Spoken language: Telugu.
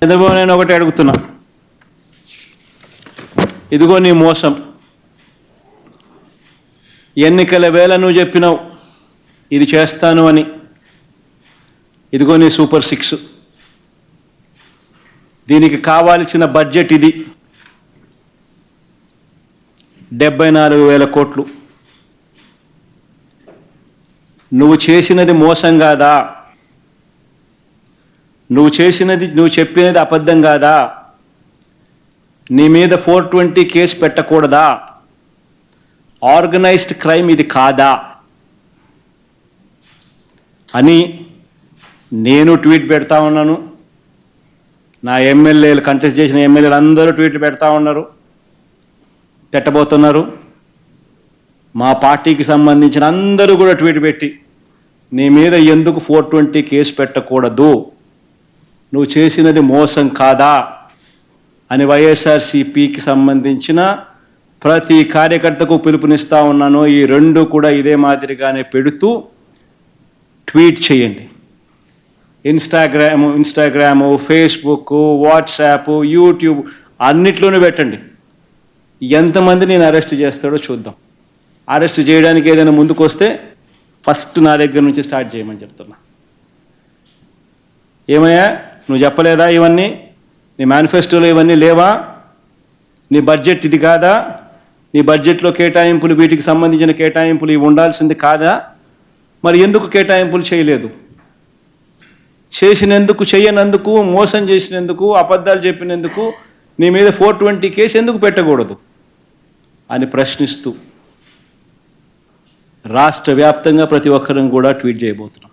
చంద్రబాబు నేను ఒకటి అడుగుతున్నా, ఇదిగో నీ మోసం. ఎన్నికల వేళ నువ్వు చెప్పినావు ఇది చేస్తాను అని. ఇదిగో నీ సూపర్ 6. దీనికి కావాల్సిన బడ్జెట్ ఇది 74,000 కోట్లు. నువ్వు చేసినది మోసం కాదా? నువ్వు చెప్పినది అబద్ధం కాదా? నీ మీద 420 కేసు పెట్టకూడదా? ఆర్గనైజ్డ్ క్రైమ్ ఇది కాదా అని నేను ట్వీట్ పెడతా ఉన్నాను. నా ఎమ్మెల్యేలు, కంటెస్ట్ చేసిన ఎమ్మెల్యేలు అందరూ ట్వీట్లు పెడతా ఉన్నారు, పెట్టబోతున్నారు. మా పార్టీకి సంబంధించిన అందరూ కూడా ట్వీట్ పెట్టి నీ మీద ఎందుకు 420 కేసు పెట్టకూడదు, నువ్వు చేసినది మోసం కాదా అని వైఎస్ఆర్సీపీకి సంబంధించిన ప్రతి కార్యకర్తకు పిలుపునిస్తూ ఉన్నాను. ఈ రెండు కూడా ఇదే మాదిరిగానే పెడుతూ ట్వీట్ చేయండి. ఇన్స్టాగ్రాము, ఫేస్బుక్, వాట్సాప్, యూట్యూబ్ అన్నిట్లోనూ పెట్టండి. ఎంతమంది నేను అరెస్ట్ చేస్తాడో చూద్దాం. అరెస్ట్ చేయడానికి ఏదైనా ముందుకు వస్తే ఫస్ట్ నా దగ్గర నుంచి స్టార్ట్ చేయమని చెప్తున్నా. ఏమయ్యా నువ్వు చెప్పలేదా ఇవన్నీ? నీ మేనిఫెస్టోలో ఇవన్నీ లేవా? నీ బడ్జెట్ ఇది కాదా? నీ బడ్జెట్లో కేటాయింపులు, వీటికి సంబంధించిన కేటాయింపులు ఇవి ఉండాల్సింది కాదా? మరి ఎందుకు కేటాయింపులు చేయలేదు? చేసినందుకు, చేయనందుకు, మోసం చేసినందుకు, అబద్ధాలు చెప్పినందుకు నీ మీద 420 కేసు ఎందుకు పెట్టకూడదు అని ప్రశ్నిస్తూ రాష్ట్ర వ్యాప్తంగా ప్రతి ఒక్కరిని కూడా ట్వీట్ చేయబోతున్నాం.